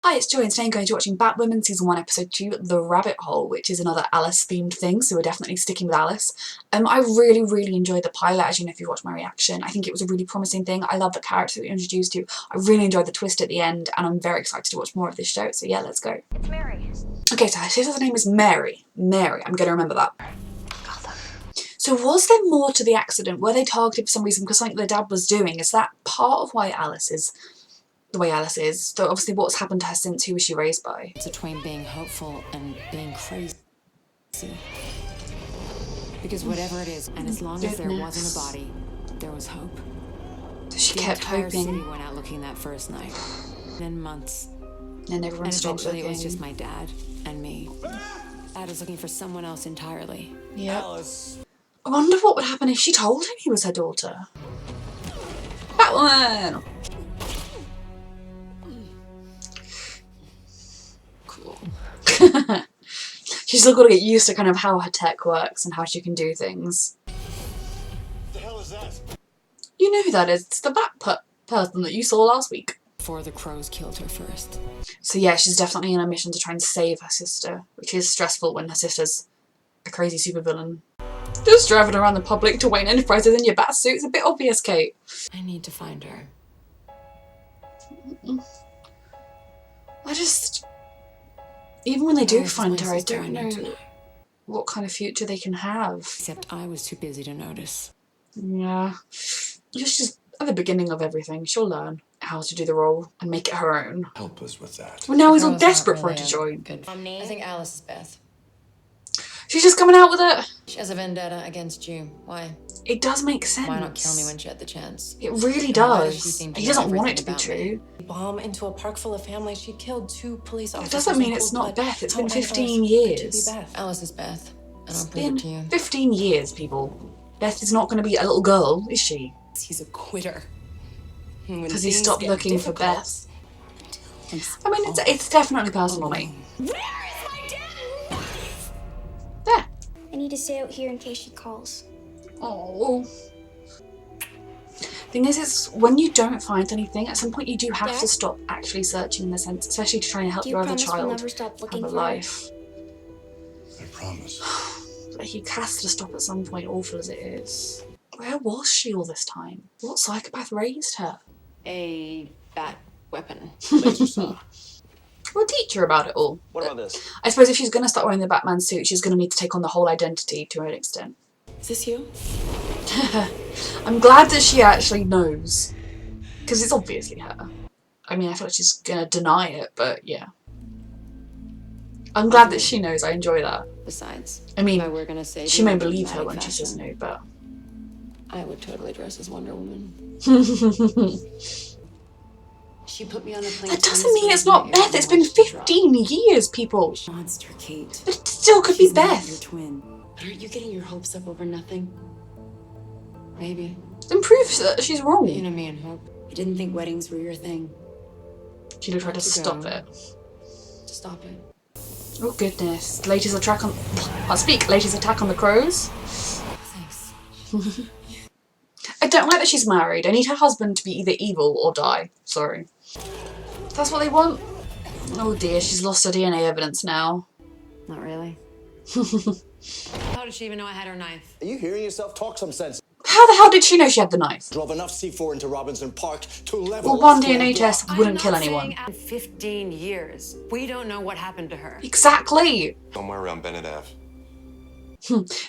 Hi, it's Joy and today I'm going to be watching Batwoman Season 1 Episode 2, The Rabbit Hole, which is another Alice-themed thing, so we're definitely sticking with Alice. I really enjoyed the pilot, as you know if you watched my reaction. I think it was a really promising thing. I love the character that we introduced to. I really enjoyed the twist at the end, and I'm very excited to watch more of this show, so yeah, let's go. It's Mary. Okay, so her sister's name is Mary. Mary, I'm going to remember that. So was there more to the accident? Were they targeted for some reason because something their dad was doing? Is that part of why Alice is the way Alice is? So obviously what's happened to her since, who was she raised by? It's between being hopeful and being crazy. Because whatever it is, and as long as there wasn't a body, there was hope. So she kept hoping. The hoping. entire city went out looking that first night. Then months. And everyone stopped looking. It was just my dad and me. Dad was looking for someone else entirely. Yep. Alice. I wonder what would happen if she told him he was her daughter. Batwoman! Cool. She's still got to get used to kind of how her tech works and how she can do things. The hell is that? You know who that is. It's the bat person that you saw last week. Before the crows killed her first. So yeah, she's definitely on a mission to try and save her sister, which is stressful when her sister's a crazy supervillain. Just driving around the public to Wayne Enterprises in your bat suit is a bit obvious, Kate. I need to find her. Even when they do find her, I don't know what kind of future they can have. Except I was too busy to notice. Yeah. Just at the beginning of everything, she'll learn how to do the role and make it her own. Help us with that. Well, now he's all desperate for her to join. I think Alice is Beth. She's just coming out with it. She has a vendetta against you. Why? It does make sense. Why not kill me when she had the chance? It really does. He doesn't want it to be true. Bomb into a park full of families. She killed 2 police officers. It doesn't mean it's not Beth. It's been 15 years. Alice is Beth. It's been 15 years, people. Beth is not going to be a little girl, is she? He's a quitter. Because he stopped looking for Beth. I mean, it's definitely personal, mate. Where is my dad? There. I need to stay out here in case she calls. Oh. Thing is, it's when you don't find anything, at some point you do have to stop actually searching in a sense, especially to try and help your other child have a life. I promise. Like, you has to stop at some point, awful as it is. Where was she all this time? What psychopath raised her? A bat weapon. We'll teach her about it all. What about this? I suppose if she's going to start wearing the Batman suit, she's going to need to take on the whole identity to an extent. Is this you? I'm glad that she actually knows. Because it's obviously her. I mean, I feel like she's going to deny it, but yeah. I'm glad that she knows. I enjoy that. Besides, I mean, if I were gonna say she may believe her when she says no, but... I would totally dress as Wonder Woman. She put me on a plane. That doesn't mean it's not Beth. It's been 15 years, people. Monster, Kate. But it still could be Beth. Your twin. But aren't you getting your hopes up over nothing? Maybe. Then proves that she's wrong. You know me and hope. I didn't think weddings were your thing. She'll try to stop it. Stop it. Oh goodness. Latest attack on... I'll speak. Latest attack on the crows. Thanks. I don't like that she's married. I need her husband to be either evil or die. Sorry. That's what they want. Oh dear, she's lost her DNA evidence now. Not really. How did she even know I had her knife? Are you hearing yourself? Talk some sense. How the hell did she know she had the knife? Drove enough C4 into Robinson Park to level. Well, one DNA test wouldn't kill anyone. 15 years. We don't know what happened to her. Exactly. Somewhere around Bennett Ave.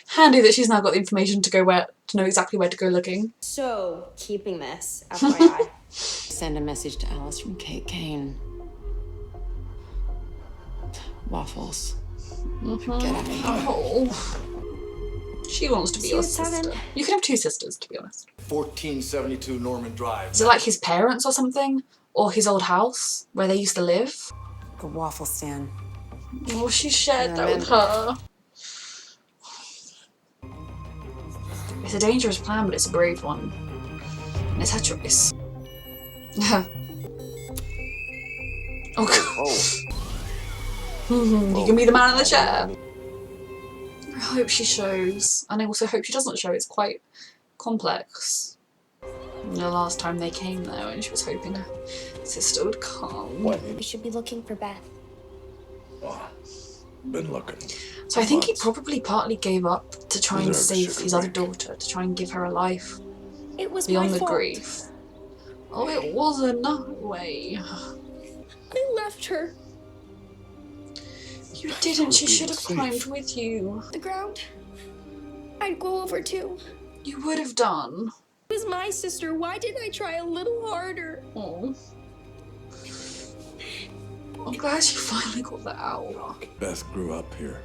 Handy that she's now got the information to know exactly where to go looking. So, keeping this, FYI. Send a message to Alice from Kate Kane. Waffles. Get at me. Oh. She wants to be your sister. You can have 2 sisters, to be honest. 1472 Norman Drive. Is it like his parents or something? Or his old house, where they used to live? A waffle stand. Oh, she shared that with her. It's a dangerous plan, but it's a brave one. And it's her choice. Oh. You can be the man in the chair. I hope she shows. And I also hope she doesn't show. It's quite complex. The last time they came there and she was hoping Sister would come. What? We should be looking for Beth. Been looking. So I think he probably partly gave up to try and Deserve a save sugar his other drink. daughter, to try and give her a life It was beyond my the fault. grief. Oh, it wasn't that way. I left her. You didn't. She should have climbed with you. The ground. I'd go over too. You would have done. It was my sister. Why didn't I try a little harder? Oh. I'm glad you finally got that out. Beth grew up here.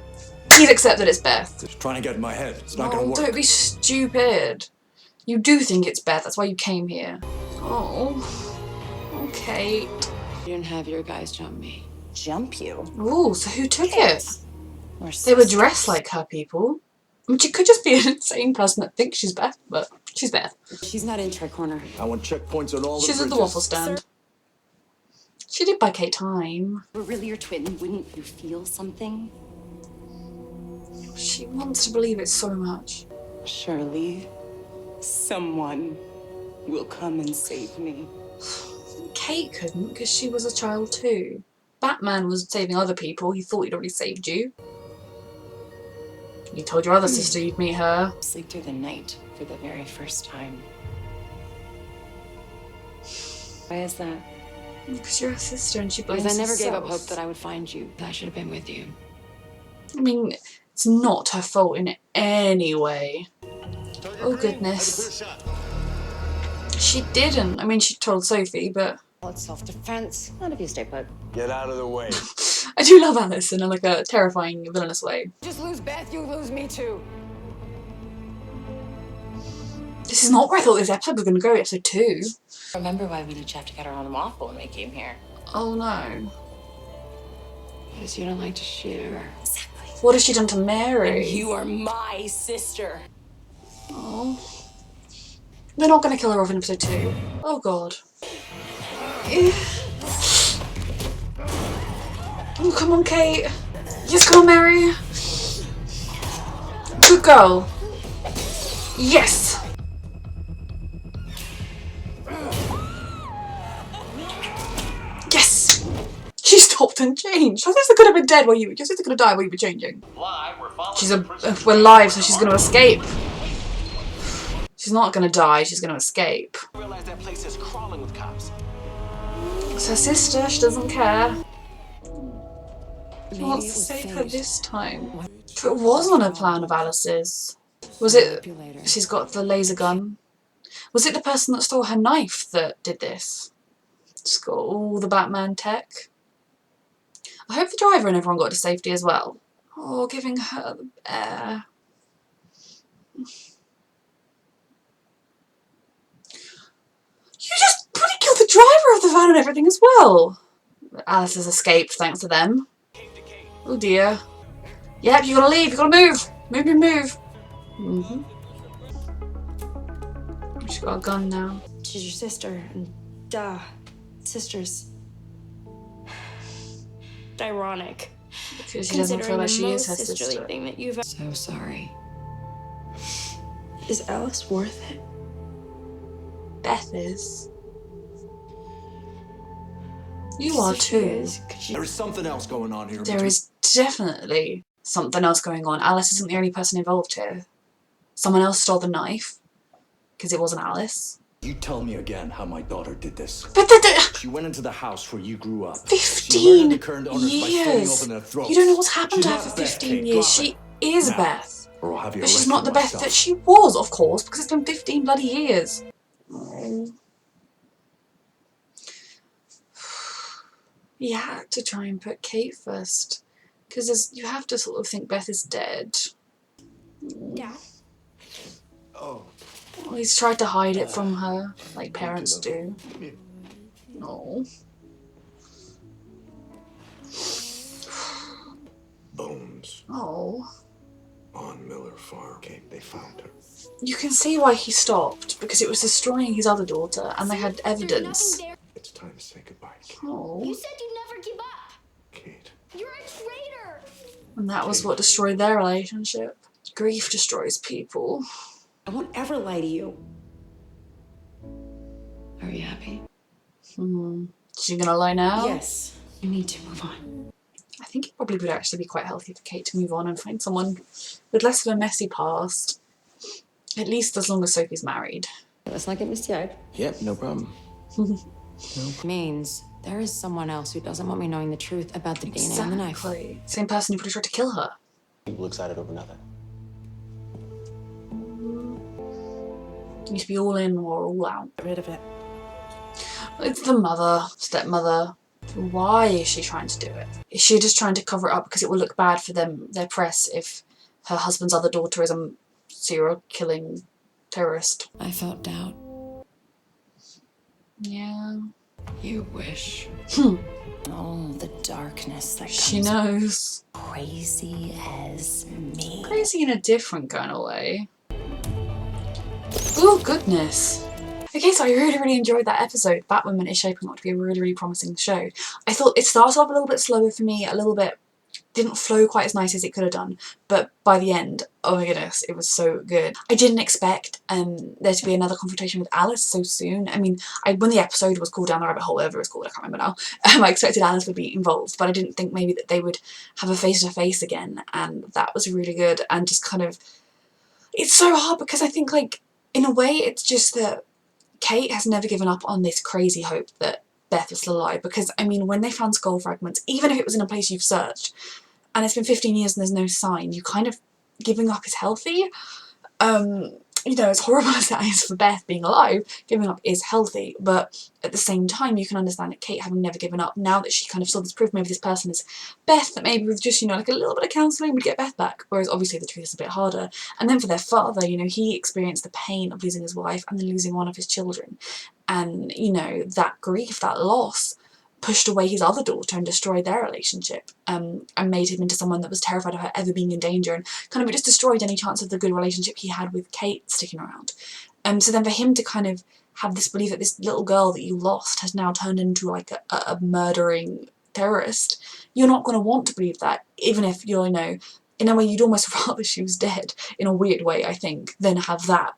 He's accepted it's Beth. Just trying to get in my head. It's not gonna Oh, work. don't be stupid. You do think it's Beth. That's why you came here. Oh. Okay. You didn't have your guys jump me. Jump you? Ooh, so who took it? We're They were sisters. dressed like her people. I mean, she could just be an insane person that thinks she's Beth, but she's Beth. She's not in Tri Corner. I want checkpoints on all the She's at the bridges. waffle stand. She did buy Kate time. We're really your twin. Wouldn't you feel something? She wants to believe it so much. Surely, someone will come and save me. Kate couldn't because she was a child too. Batman was saving other people. He thought he'd already saved you. You told your other sister you'd meet her. Sleep through the night for the very first time. Why is that? Because you're a sister and she blames Because I never gave up herself. hope that I would find you. That I should have been with you. I mean, it's not her fault in any way. Oh goodness. She didn't. I mean, she told Sophie, but Well, it's self-defense. None of you stay put. Get out of the way. I do love Alice in a, like a terrifying, villainous way. Just lose Beth, you lose me too. This is not where I thought this episode was going to go, episode 2. Remember why we each have to get our own waffle when we came here? Oh no. Because you don't like to share. What has she done to Mary? You are my sister. Oh. They're not going to kill her off in episode 2. Oh god. Oh, come on, Kate. Yes, come on, Mary. Good girl. Yes. Yes. She stopped and changed. Your sister could have been dead while your sister could have died while you were changing. We're live, so she's going to escape. She's not going to die. She's going to escape. I realize that place is crawling with cops. It's her sister. She doesn't care. She Maybe wants it to was save her fate. this time. So it wasn't a plan of Alice's. Was it? Manipulator. She's got the laser gun. Was it the person that stole her knife that did this? She's got all the Batman tech. I hope the driver and everyone got to safety as well. Oh, giving her the air. You just bloody killed the driver of the van and everything as well. Alice has escaped thanks to them. Oh dear. Yep, you gotta leave, you gotta move. Move. She's got a gun now. She's your sister, and sisters. Ironic. Because she doesn't feel like she is her sisterly sister. thing that you've. So sorry. Is Alice worth it? Beth is. You are too. There is something else going on here. There is definitely something else going on. Alice isn't the only person involved here. Someone else stole the knife. Because it wasn't Alice. You tell me again how my daughter did this. But She went into the house where you grew up. 15 She murdered the current owners by slitting years. open their throats. You don't know what's happened She's to her not for Beth, 15 Kate. years. Drop She it. is Now, Beth. Or I'll have you But she's arrested not the Beth myself. that she was, of course, because it's been 15 bloody years. Oh. You had to try and put Kate first. Because you have to sort of think Beth is dead. Dad. Oh. Well, he's tried to hide it from her, like parents do. No. Bones Oh. on Miller Farm. Kate, they found her. You can see why he stopped, because it was destroying his other daughter, and they had evidence. It's time to say goodbye, Kate. Oh. You said you'd never give up. Kate. You're a traitor. And that was what destroyed their relationship. Grief destroys people. I won't ever lie to you. Are you happy? She's gonna lie now? Yes, you need to move on. I think it probably would actually be quite healthy for Kate to move on and find someone with less of a messy past. At least as long as Sophie's married. Let's not get misty-eyed. Yep, no problem. Means there is someone else who doesn't want me knowing the truth about the DNA on the knife. Exactly. Same person who probably tried to kill her. People excited over nothing. You need to be all in or all out. Get rid of it. It's the mother, stepmother. Why is she trying to do it? Is she just trying to cover it up because it will look bad for them, their press, if her husband's other daughter is a serial killing terrorist? I felt doubt. Yeah. You wish. Oh, the darkness that She comes knows. crazy as me. Crazy in a different kind of way. Oh goodness. Okay, so I really enjoyed that episode. Batwoman is shaping up to be a really promising show. I thought it started off a little bit slower for me, a little bit didn't flow quite as nice as it could have done, but by the end, oh my goodness, it was so good. I didn't expect there to be another confrontation with Alice so soon. I mean, when the episode was called Down the Rabbit Hole, whatever it was called, I can't remember now, I expected Alice would be involved, but I didn't think maybe that they would have a face-to-face again, and that was really good. And just kind of, it's so hard because I think, like, in a way it's just that Kate has never given up on this crazy hope that Beth was still alive, because I mean, when they found skull fragments, even if it was in a place you've searched and it's been 15 years and there's no sign, you kind of, giving up is healthy. You know, as horrible as that is for Beth being alive, giving up is healthy, but at the same time you can understand that Kate, having never given up, now that she kind of saw this proof, maybe this person is Beth, that maybe with just, you know, like a little bit of counselling would get Beth back, whereas obviously the truth is a bit harder. And then for their father, you know, he experienced the pain of losing his wife and then losing one of his children, and, you know, that grief, that loss, pushed away his other daughter and destroyed their relationship, and made him into someone that was terrified of her ever being in danger, and kind of just destroyed any chance of the good relationship he had with Kate sticking around. So then for him to kind of have this belief that this little girl that you lost has now turned into like a murdering terrorist, you're not going to want to believe that, even if you're, you know, in a way you'd almost rather she was dead, in a weird way I think, than have that.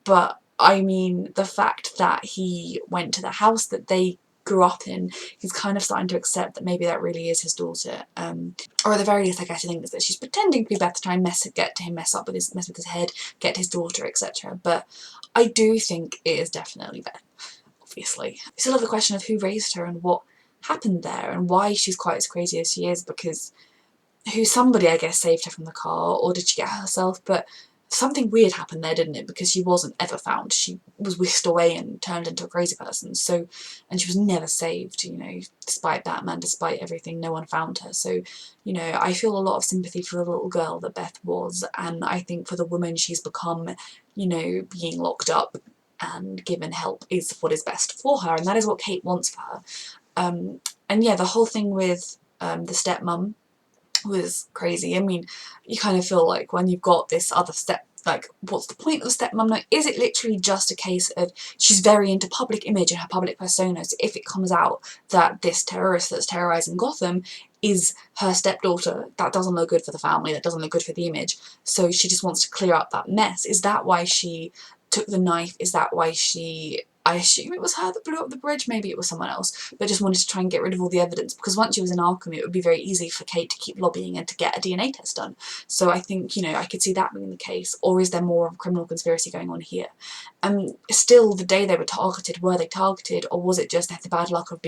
But I mean, the fact that he went to the house that they grew up in, he's kind of starting to accept that maybe that really is his daughter, or at the very least I guess I think that she's pretending to be Beth to try and mess with his head, get his daughter, etc. But I do think it is definitely Beth, obviously. I still have the question of who raised her and what happened there and why she's quite as crazy as she is, because somebody I guess saved her from the car, or did she get her herself? But something weird happened there, didn't it? Because she wasn't ever found. She was whisked away and turned into a crazy person. So, and she was never saved, you know, despite Batman, despite everything, no one found her. So, you know, I feel a lot of sympathy for the little girl that Beth was, and I think for the woman she's become, you know, being locked up and given help is what is best for her, and that is what Kate wants for her. And yeah, the whole thing with the stepmom was crazy. I mean, you kind of feel like when you've got this other like, what's the point of the stepmom? Like, is it literally just a case of she's very into public image and her public persona, so if it comes out that this terrorist that's terrorising Gotham is her stepdaughter, that doesn't look good for the family, that doesn't look good for the image, so she just wants to clear up that mess? Is that why she took the knife? Is that why she, I assume it was her that blew up the bridge, maybe it was someone else, but just wanted to try and get rid of all the evidence, because once she was in Arkham it would be very easy for Kate to keep lobbying and to get a DNA test done. So I think, you know, I could see that being the case. Or is there more of a criminal conspiracy going on here? Still, the day they were targeted, were they targeted, or was it just the bad luck of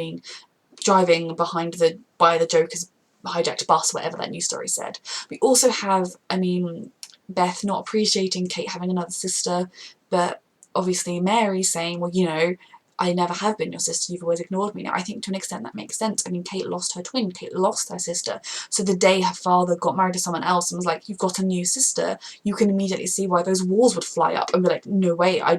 driving by the Joker's hijacked bus, whatever that news story said? We also have, I mean, Beth not appreciating Kate having another sister, but obviously Mary saying, well, you know, I never have been your sister, you've always ignored me. Now, I think to an extent that makes sense. I mean, Kate lost her twin, Kate lost her sister, so the day her father got married to someone else and was like, you've got a new sister, you can immediately see why those walls would fly up and be like, no way, I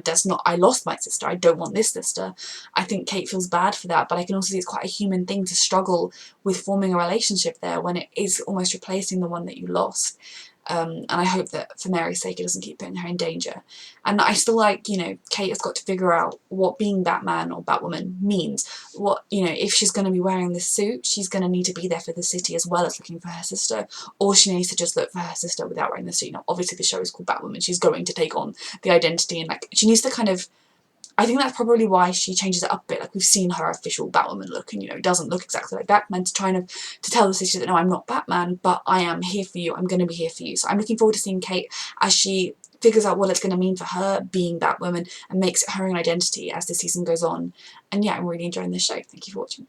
lost my sister, I don't want this sister. I think Kate feels bad for that, but I can also see it's quite a human thing to struggle with forming a relationship there when it is almost replacing the one that you lost. And I hope that for Mary's sake it doesn't keep putting her in danger. And I still like, you know, Kate has got to figure out what being Batman or Batwoman means. What, you know, if she's going to be wearing this suit, she's going to need to be there for the city as well as looking for her sister, or she needs to just look for her sister without wearing the suit. Now, obviously the show is called Batwoman, she's going to take on the identity, and like, she needs to kind of I think that's probably why she changes it up a bit. Like, we've seen her official Batwoman look, and, you know, it doesn't look exactly like Batman, to tell the sister that, no, I'm not Batman, but I am here for you, I'm going to be here for you. So I'm looking forward to seeing Kate as she figures out what it's going to mean for her being Batwoman and makes it her own identity as the season goes on. And yeah, I'm really enjoying this show. Thank you for watching.